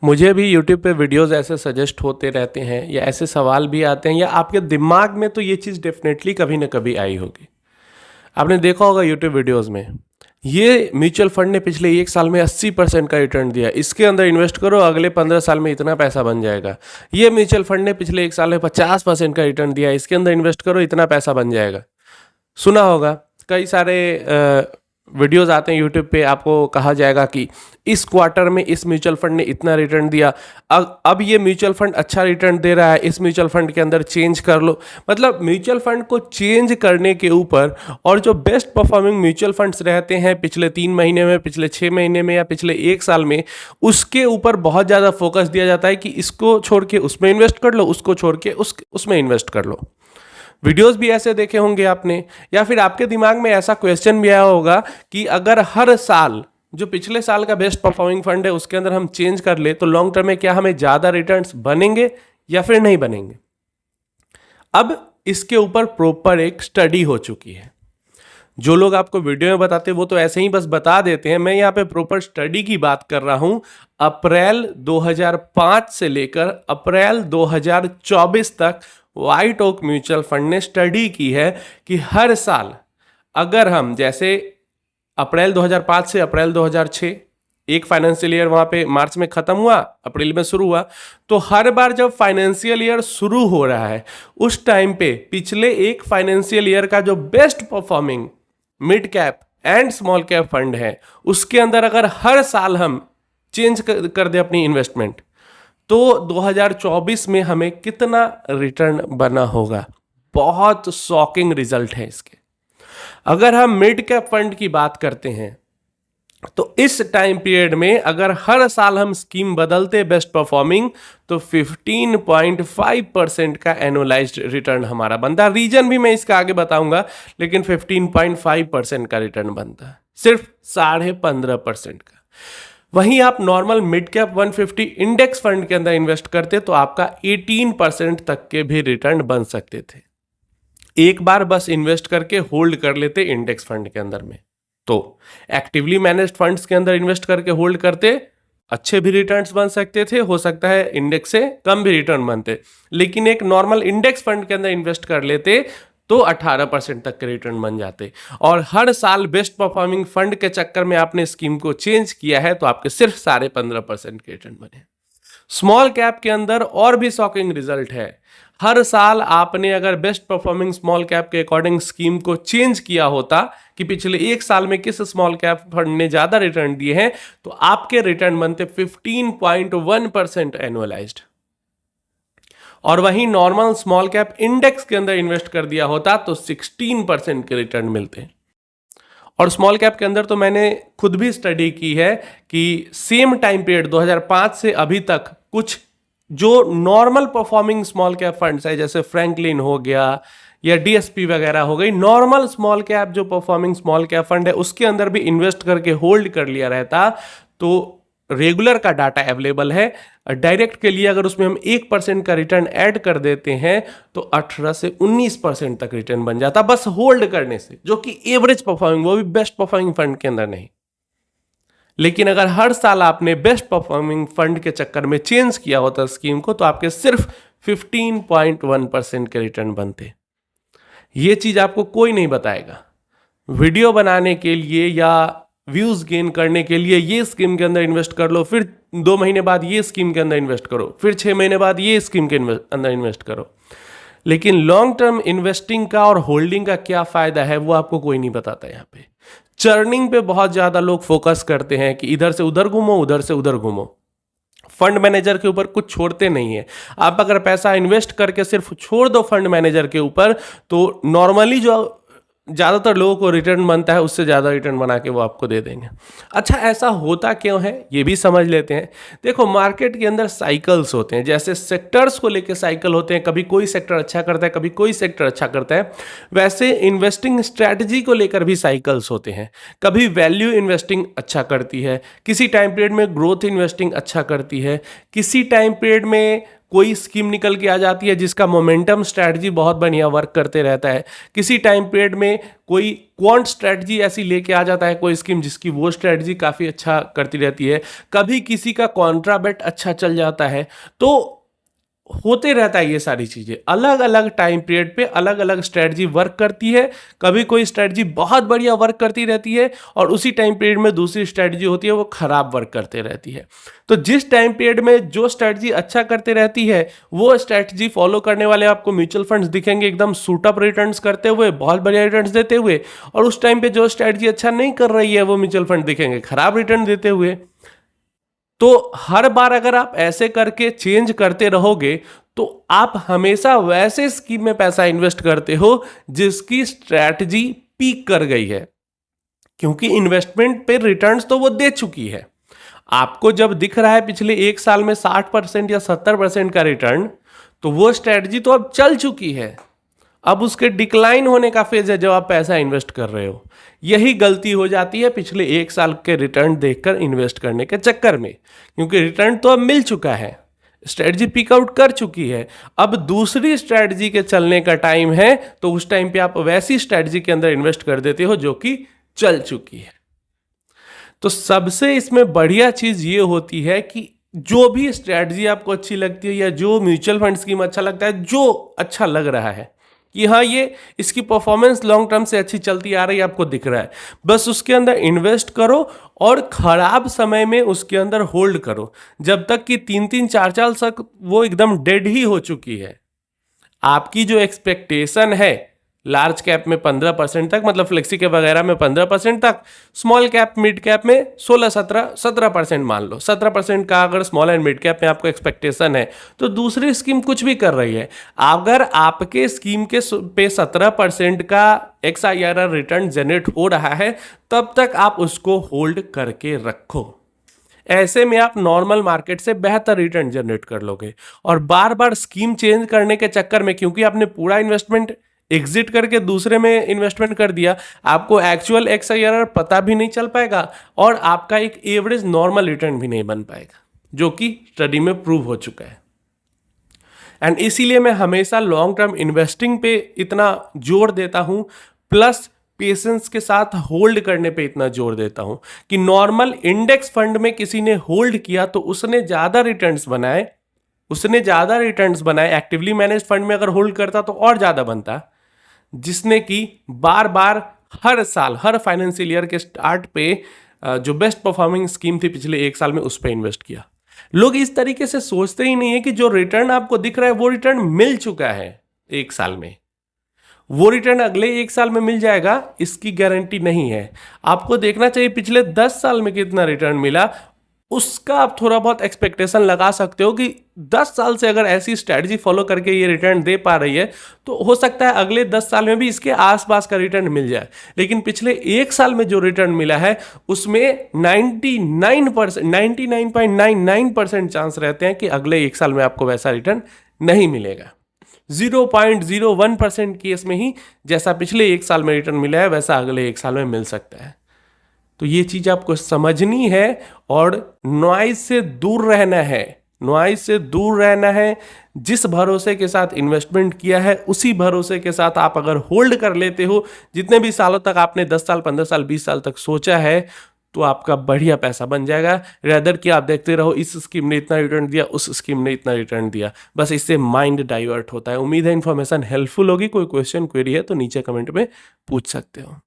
मुझे भी यूट्यूब पे वीडियोस ऐसे सजेस्ट होते रहते हैं या ऐसे सवाल भी आते हैं या आपके दिमाग में तो ये चीज़ डेफिनेटली कभी ना कभी आई होगी। आपने देखा होगा यूट्यूब वीडियोस में, ये म्यूचुअल फंड ने पिछले 1 साल में 80% का रिटर्न दिया, इसके अंदर इन्वेस्ट करो अगले 15 साल में इतना पैसा बन जाएगा। ये म्यूचुअल फंड ने पिछले 1 साल में 50% का रिटर्न दिया, इसके अंदर इन्वेस्ट करो इतना पैसा बन जाएगा। सुना होगा, कई सारे वीडियोस आते हैं यूट्यूब पे, आपको कहा जाएगा कि इस क्वार्टर में इस म्यूचुअल फंड ने इतना रिटर्न दिया, अब ये म्यूचुअल फंड अच्छा रिटर्न दे रहा है, इस म्यूचुअल फंड के अंदर चेंज कर लो। मतलब म्यूचुअल फंड को चेंज करने के ऊपर, और जो बेस्ट परफॉर्मिंग म्यूचुअल फंड्स रहते हैं पिछले 3 महीने में, पिछले 6 महीने में या पिछले 1 साल में, उसके ऊपर बहुत ज़्यादा फोकस दिया जाता है कि इसको छोड़ के उसमें इन्वेस्ट कर लो, उसको छोड़ के उसमें इन्वेस्ट कर लो। वीडियोस भी ऐसे देखे होंगे आपने, या फिर आपके दिमाग में ऐसा क्वेश्चन भी आया होगा कि अगर हर साल जो पिछले साल का बेस्ट परफॉर्मिंग फंड है उसके अंदर हम चेंज कर ले तो लॉन्ग टर्म में क्या हमें ज़्यादा रिटर्न्स बनेंगे या फिर नहीं बनेंगे। अब इसके ऊपर प्रॉपर एक स्टडी हो चुकी है। जो लोग आपको वीडियो में बताते हैं वो तो ऐसे ही बस बता देते हैं, मैं यहाँ पे प्रॉपर स्टडी की बात कर रहा हूँ। अप्रैल 2005 से लेकर अप्रैल 2024 तक व्हाइट ओक म्यूचुअल फंड ने स्टडी की है कि हर साल अगर हम, जैसे अप्रैल 2005 से अप्रैल 2006, एक फाइनेंशियल ईयर वहां पे मार्च में खत्म हुआ, अप्रैल में शुरू हुआ, तो हर बार जब फाइनेंशियल ईयर शुरू हो रहा है उस टाइम पे पिछले एक फाइनेंशियल ईयर का जो best performing mid cap and small cap fund है उसके अंदर अगर हर साल हम चेंज कर दे अपनी इन्वेस्टमेंट, तो 2024 में हमें कितना रिटर्न बना होगा। बहुत शॉकिंग रिजल्ट है इसके। अगर हम मिड कैप फंड की बात करते हैं तो इस टाइम पीरियड में अगर हर साल हम स्कीम बदलते बेस्ट परफॉर्मिंग तो 15.5% का एनुअलाइज्ड रिटर्न हमारा बनता है। रीजन भी मैं इसका आगे बताऊंगा, लेकिन 15.5% का रिटर्न बनता है, सिर्फ 15.5% का। वहीं आप normal mid cap 150 index fund के अंदर इन्वेस्ट करते तो आपका 18% तक के भी रिटर्न बन सकते थे। एक बार बस इन्वेस्ट करके होल्ड कर लेते इंडेक्स फंड के अंदर में, तो एक्टिवली मैनेज्ड फंड्स के अंदर इन्वेस्ट करके होल्ड करते, अच्छे भी रिटर्न्स बन सकते थे, हो सकता है इंडेक्स से कम भी रिटर्न बनते। लेकिन एक नॉर्मल इंडेक्स फंड के अंदर इन्वेस्ट कर लेते तो 18% तक के रिटर्न बन जाते। और हर साल बेस्ट परफॉर्मिंग फंड के चक्कर में आपने स्कीम को चेंज किया है तो आपके सिर्फ 15.5% के रिटर्न बने। स्मॉल कैप के अंदर और भी शॉकिंग रिजल्ट है। हर साल आपने अगर बेस्ट परफॉर्मिंग स्मॉल कैप के अकॉर्डिंग स्कीम को चेंज किया होता कि पिछले 1 साल में किस स्मॉल कैप फंड ने ज्यादा रिटर्न दिए हैं, तो आपके रिटर्न बनते 15.1% एनुअलाइज्ड। और वहीं नॉर्मल स्मॉल कैप इंडेक्स के अंदर इन्वेस्ट कर दिया होता तो 16% के रिटर्न मिलते। और स्मॉल कैप के अंदर तो मैंने खुद भी स्टडी की है कि सेम टाइम पीरियड 2005 से अभी तक कुछ जो normal performing small cap funds है, जैसे फ्रैंकलिन हो गया या डीएसपी वगैरह हो गई, नॉर्मल स्मॉल कैप जो परफॉर्मिंग स्मॉल कैप फंड है उसके अंदर भी इन्वेस्ट करके होल्ड कर लिया रहता, तो रेगुलर का डाटा अवेलेबल है। डायरेक्ट के लिए अगर उसमें हम 1% का रिटर्न ऐड कर देते हैं तो 18 से 19% तक रिटर्न बन जाता, बस होल्ड करने से, जो कि एवरेज परफॉर्मिंग, वो भी बेस्ट परफॉर्मिंग फंड के अंदर नहीं। लेकिन अगर हर साल आपने बेस्ट परफॉर्मिंग फंड के चक्कर में चेंज किया होता स्कीम को तो आपके सिर्फ 15.1% के रिटर्न बनते। ये चीज आपको कोई नहीं बताएगा। वीडियो बनाने के लिए या व्यूज गेन करने के लिए ये स्कीम के अंदर इन्वेस्ट कर लो, फिर 2 महीने बाद ये स्कीम के अंदर इन्वेस्ट करो, फिर 6 महीने बाद ये स्कीम के अंदर इन्वेस्ट करो। लेकिन लॉन्ग टर्म इन्वेस्टिंग का और होल्डिंग का क्या फायदा है वो आपको कोई नहीं बताता। यहाँ पे चर्निंग पे बहुत ज्यादा लोग फोकस करते हैं कि इधर से उधर घूमो, उधर से उधर घूमो। फंड मैनेजर के ऊपर कुछ छोड़ते नहीं है। आप अगर पैसा इन्वेस्ट करके सिर्फ छोड़ दो फंड मैनेजर के ऊपर, तो नॉर्मली जो ज़्यादातर लोगों को रिटर्न बनता है उससे ज़्यादा रिटर्न बना के वो आपको दे देंगे। अच्छा, ऐसा होता क्यों है ये भी समझ लेते हैं। देखो, मार्केट के अंदर साइकिल्स होते हैं, जैसे सेक्टर्स को लेके साइकिल होते हैं, कभी कोई सेक्टर अच्छा करता है, कभी कोई सेक्टर अच्छा करता है, वैसे इन्वेस्टिंग स्ट्रैटेजी को लेकर भी साइकिल्स होते हैं। कभी वैल्यू इन्वेस्टिंग अच्छा करती है, किसी टाइम पीरियड में ग्रोथ इन्वेस्टिंग अच्छा करती है, किसी टाइम पीरियड में कोई स्कीम निकल के आ जाती है जिसका मोमेंटम स्ट्रैटेजी बहुत बढ़िया वर्क करते रहता है, किसी टाइम पीरियड में कोई क्वांट स्ट्रैटेजी ऐसी लेके आ जाता है कोई स्कीम जिसकी वो स्ट्रैटेजी काफ़ी अच्छा करती रहती है, कभी किसी का कॉन्ट्रा बेट अच्छा चल जाता है। तो होते रहता है ये सारी चीज़ें, अलग अलग टाइम पीरियड पे अलग अलग स्ट्रेटजी वर्क करती है। कभी कोई स्ट्रेटजी बहुत बढ़िया वर्क करती रहती है और उसी टाइम पीरियड में दूसरी स्ट्रेटजी होती है वो खराब वर्क करते रहती है। तो जिस टाइम पीरियड में जो स्ट्रेटजी अच्छा करते रहती है वो स्ट्रेटजी फॉलो करने वाले आपको म्यूचुअल फंड्स दिखेंगे एकदम सूटअप रिटर्न्स करते हुए, बहुत बढ़िया रिटर्न्स देते हुए, और उस टाइम पे जो स्ट्रेटजी अच्छा नहीं कर रही है वो म्यूचुअल फंड दिखेंगे खराब रिटर्न देते हुए। तो हर बार अगर आप ऐसे करके चेंज करते रहोगे तो आप हमेशा वैसे स्कीम में पैसा इन्वेस्ट करते हो जिसकी स्ट्रैटेजी पीक कर गई है, क्योंकि इन्वेस्टमेंट पे रिटर्न्स तो वो दे चुकी है। आपको जब दिख रहा है पिछले एक साल में 60% या 70% का रिटर्न, तो वो स्ट्रैटेजी तो अब चल चुकी है, अब उसके डिक्लाइन होने का फेज है जब आप पैसा इन्वेस्ट कर रहे हो। यही गलती हो जाती है पिछले एक साल के रिटर्न देखकर इन्वेस्ट करने के चक्कर में, क्योंकि रिटर्न तो अब मिल चुका है, स्ट्रेटजी पिक आउट कर चुकी है, अब दूसरी स्ट्रेटजी के चलने का टाइम है। तो उस टाइम पे आप वैसी स्ट्रेटजी के अंदर इन्वेस्ट कर देते हो जो कि चल चुकी है। तो सबसे इसमें बढ़िया चीज ये होती है कि जो भी स्ट्रेटजी आपको अच्छी लगती है या जो म्यूचुअल फंड स्कीम अच्छा लगता है, जो अच्छा लग रहा है कि हाँ ये इसकी परफॉर्मेंस लॉन्ग टर्म से अच्छी चलती आ रही है, आपको दिख रहा है, बस उसके अंदर इन्वेस्ट करो और खराब समय में उसके अंदर होल्ड करो जब तक कि 3-4 साल तक वो एकदम डेड ही हो चुकी है। आपकी जो एक्सपेक्टेशन है लार्ज कैप में 15% तक, मतलब फ्लेक्सी के वगैरह में 15% तक, स्मॉल कैप मिड कैप में 16-17% मान लो, 17% का अगर स्मॉल एंड मिड कैप में आपको एक्सपेक्टेशन है तो दूसरी स्कीम कुछ भी कर रही है, अगर आपके स्कीम के पे 17% का XIRR रिटर्न जनरेट हो रहा है तब तक आप उसको होल्ड करके रखो। ऐसे में आप नॉर्मल मार्केट से बेहतर रिटर्न जनरेट कर लोगे। और बार बार स्कीम चेंज करने के चक्कर में, क्योंकि आपने पूरा इन्वेस्टमेंट एग्जिट करके दूसरे में इन्वेस्टमेंट कर दिया, आपको एक्चुअल XIRR पता भी नहीं चल पाएगा और आपका एक एवरेज नॉर्मल रिटर्न भी नहीं बन पाएगा, जो कि स्टडी में प्रूव हो चुका है। एंड इसीलिए मैं हमेशा लॉन्ग टर्म इन्वेस्टिंग पे इतना जोर देता हूं, प्लस पेशेंस के साथ होल्ड करने पे इतना जोर देता हूं कि नॉर्मल इंडेक्स फंड में किसी ने होल्ड किया तो उसने ज़्यादा रिटर्न्स बनाए, एक्टिवली मैनेज फंड में अगर होल्ड करता तो और ज़्यादा बनता, जिसने कि बार बार हर साल हर फाइनेंशियल ईयर के स्टार्ट पे जो बेस्ट परफॉर्मिंग स्कीम थी पिछले एक साल में उस पर इन्वेस्ट किया। लोग इस तरीके से सोचते ही नहीं है कि जो रिटर्न आपको दिख रहा है वो रिटर्न मिल चुका है एक साल में, वो रिटर्न अगले एक साल में मिल जाएगा इसकी गारंटी नहीं है। आपको देखना चाहिए पिछले 10 साल में कितना रिटर्न मिला, उसका आप थोड़ा बहुत एक्सपेक्टेशन लगा सकते हो कि 10 साल से अगर ऐसी स्ट्रैटेजी फॉलो करके ये रिटर्न दे पा रही है तो हो सकता है अगले 10 साल में भी इसके आसपास का रिटर्न मिल जाए। लेकिन पिछले एक साल में जो रिटर्न मिला है उसमें 99.99% चांस रहते हैं कि अगले एक साल में आपको वैसा रिटर्न नहीं मिलेगा। 0.01% केस में ही जैसा पिछले एक साल में रिटर्न मिला है वैसा अगले एक साल में मिल सकता है। तो ये चीज आपको समझनी है और नॉइज से दूर रहना है। जिस भरोसे के साथ इन्वेस्टमेंट किया है उसी भरोसे के साथ आप अगर होल्ड कर लेते हो, जितने भी सालों तक आपने 10 साल 15 साल 20 साल तक सोचा है, तो आपका बढ़िया पैसा बन जाएगा। रेदर कि आप देखते रहो इस स्कीम ने इतना रिटर्न दिया, उस स्कीम ने इतना रिटर्न दिया, बस इससे माइंड डाइवर्ट होता है। उम्मीद है इन्फॉर्मेशन हेल्पफुल होगी। कोई क्वेश्चन क्वेरी है तो नीचे कमेंट में पूछ सकते हो।